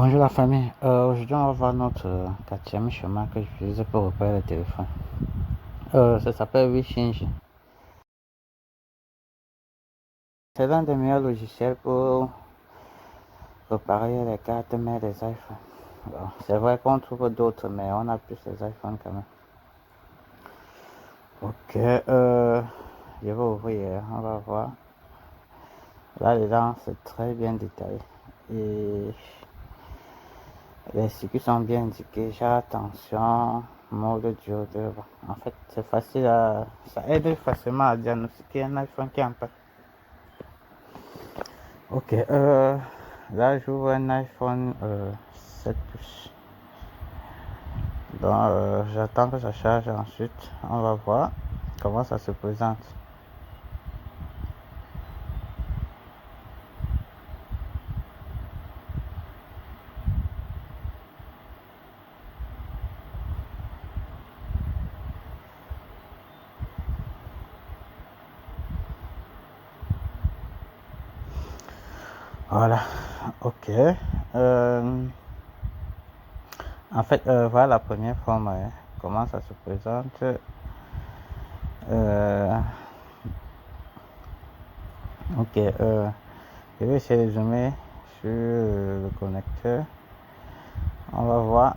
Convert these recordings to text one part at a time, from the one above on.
Bonjour la famille. Aujourd'hui, on va voir notre quatrième chemin que j'utilise pour repérer le téléphone. Ça s'appelle WeChange. C'est l'un des meilleurs logiciels pour réparer les cartes mères des iPhones. Bon, c'est vrai qu'on trouve d'autres, mais on a plus les iPhones quand même. Ok, je vais ouvrir, on va voir. Là-dedans, c'est très bien détaillé. Et les circuits sont bien indiqués. Genre, attention, mode diode. En fait, c'est facile ça aide facilement à diagnostiquer un iPhone qui est en panne. Ok, là, j'ouvre un iPhone 7 Plus. Donc, j'attends que ça charge. Ensuite, on va voir comment ça se présente. Voilà, ok. En fait, voilà la première forme, comment ça se présente. Ok, je vais essayer de zoomer sur le connecteur. On va voir.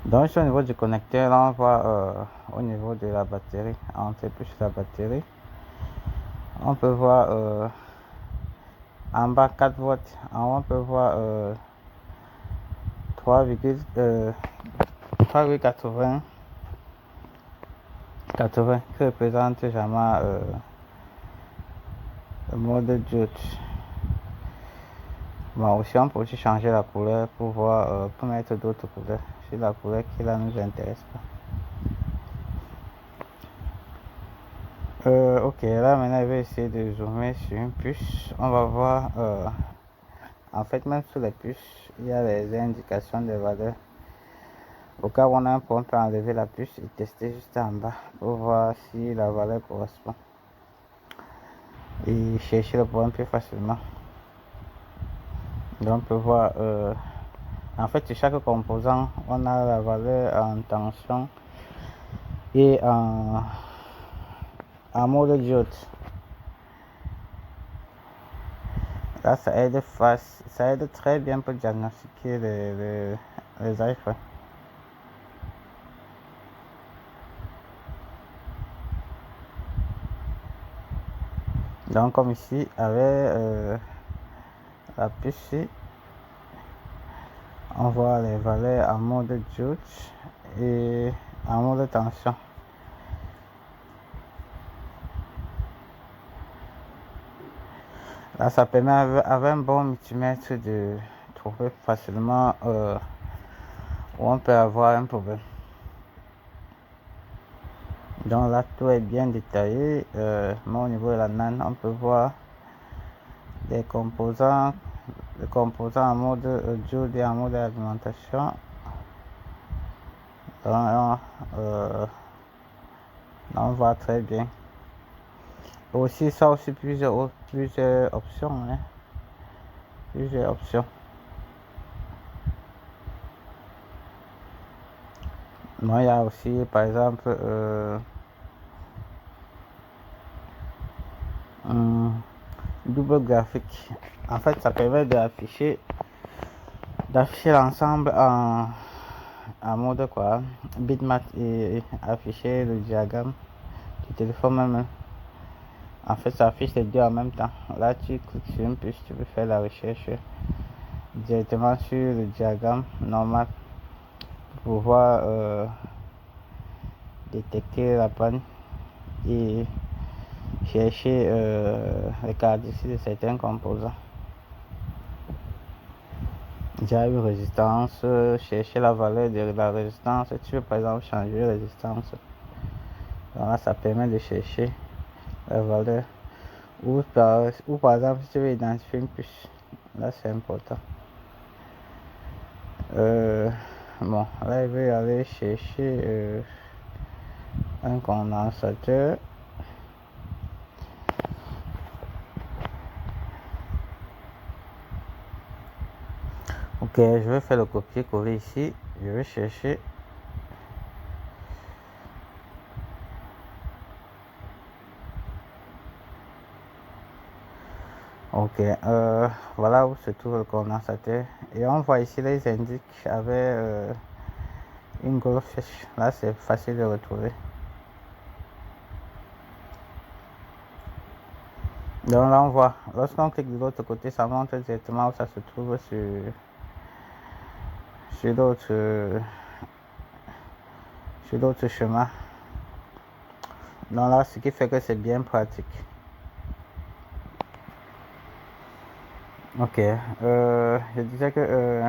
Donc, ici, au niveau du connecteur, là, on voit au niveau de la batterie, entrer plus la batterie. On peut voir en bas 4 volts. En haut, on peut voir 3,80 80 qui représente jamais le mode diode. Bon, aussi on peut aussi changer la couleur pour voir, pour mettre d'autres couleurs si la couleur qui là nous intéresse pas. Ok, là maintenant je vais essayer de zoomer sur une puce. On va voir, en fait même sur les puces il y a les indications des valeurs. Au cas où on a un point, on peut enlever la puce et tester juste en bas pour voir si la valeur correspond et chercher le point plus facilement. Donc on peut voir, en fait sur chaque composant on a la valeur en tension et en mode diode. Là ça aide très bien pour diagnostiquer les iPhones. Donc comme ici avec la puce, on voit les valeurs en mode diode et en mode tension. Là ça permet avec un bon multimètre de trouver facilement où on peut avoir un problème. Donc là tout est bien détaillé, mais au niveau de la NAND on peut voir les composants en mode diode et en mode alimentation. Donc, on voit très bien. Aussi ça aussi plusieurs options, hein. Plusieurs options. Bon, il y a aussi par exemple double graphique. En fait ça permet d'afficher l'ensemble en mode quoi, bitmap et afficher le diagramme du téléphone même. En fait ça affiche les deux en même temps. Là tu cliques sur une puce, tu peux faire la recherche directement sur le diagramme normal pour pouvoir détecter la panne et chercher les caractéristiques de certains composants. Déjà une résistance, chercher la valeur de la résistance. Tu veux par exemple changer la résistance. Donc là, ça permet de chercher la valeur. Ou par exemple, si tu veux identifier une puce, là c'est important. Bon, là il veut aller chercher un condensateur. Ok, je vais faire le copier-coller ici. Je vais chercher. Ok, voilà où se trouve le condensateur. Et on voit ici les indices avec une grosse flèche. Là, c'est facile de retrouver. Donc là, on voit, lorsqu'on clique de l'autre côté, ça montre directement où ça se trouve sur d'autres chemins. Donc là, ce qui fait que c'est bien pratique. Ok, je disais que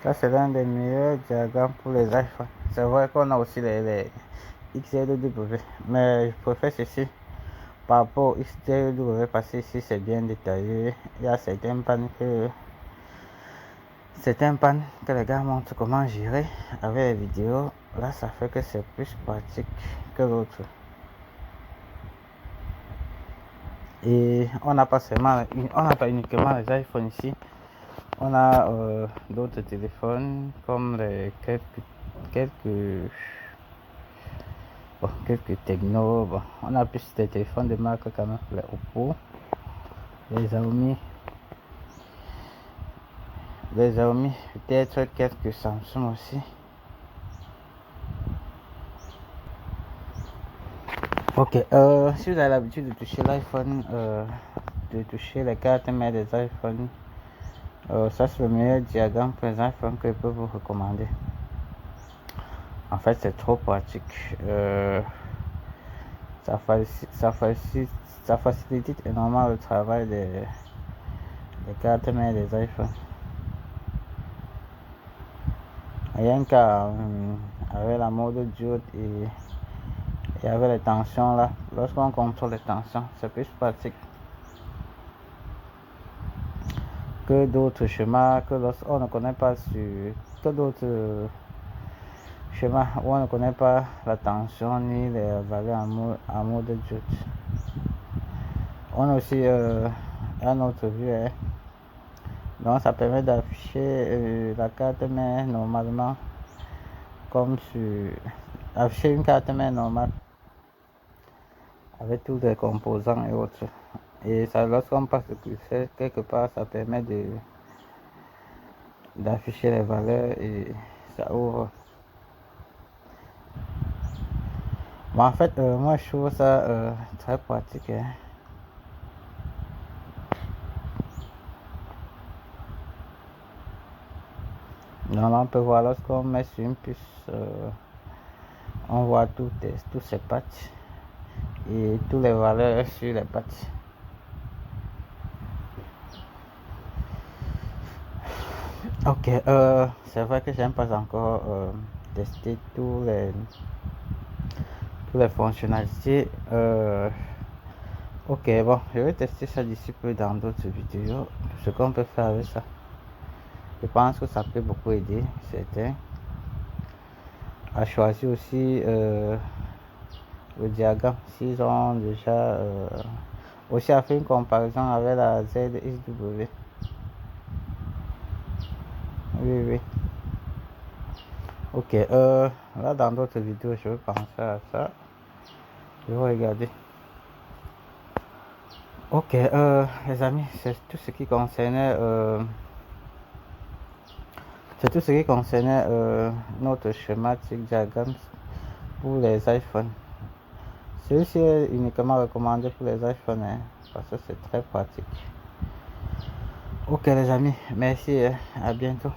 ça c'est l'un des meilleurs diagrammes pour les iPhones. C'est vrai qu'on a aussi les XLW, mais je préfère ceci par rapport au XLW parce que ici c'est bien détaillé. Il y a certaines pannes que les gars montrent comment gérer avec les vidéos. Là, ça fait que c'est plus pratique que l'autre. Et on n'a pas uniquement les iPhones ici. On a d'autres téléphones comme les quelques techno. Bon, on a plus des téléphones de marque quand même, les Oppo, les Xiaomi, peut-être quelques Samsung aussi. Ok, si vous avez l'habitude de toucher l'iPhone, de toucher les cartes mères des iPhones, ça c'est le meilleur diagramme pour les iPhones que je peux vous recommander. En fait, c'est trop pratique. Ça facilite énormément le travail des cartes mères des iPhones. Rien qu'avec la mode diode et avec les tensions là, lorsqu'on contrôle les tensions, c'est plus pratique que d'autres schémas que lorsqu'on ne connaît pas que d'autres schémas où on ne connaît pas la tension ni les valeurs en mode diode. On a aussi un autre vue, hein. Donc ça permet d'afficher la carte mère normalement comme afficher une carte mère normale avec tous les composants et autres. Et ça, lorsqu'on passe le curseur quelque part, ça permet d'afficher les valeurs et ça ouvre. Bon, en fait, moi je trouve ça très pratique, hein. Donc là, on peut voir lorsqu'on met sur une puce, on voit tous ces patchs et toutes les valeurs sur les patchs. Ok, c'est vrai que j'aime pas encore tester toutes les fonctionnalités. Ok, bon, je vais tester ça d'ici peu dans d'autres vidéos. Ce qu'on peut faire avec ça. Je pense que ça peut beaucoup aider certains à choisir aussi le diagramme s'ils ont déjà aussi à faire une comparaison avec la ZXW. Oui. Ok, là dans d'autres vidéos je vais penser à ça. Je vais regarder. Ok, les amis, c'est tout ce qui concernait notre schématique diagramme pour les iPhones. Celui-ci est uniquement recommandé pour les iPhones, hein, parce que c'est très pratique. Ok les amis, merci, à bientôt.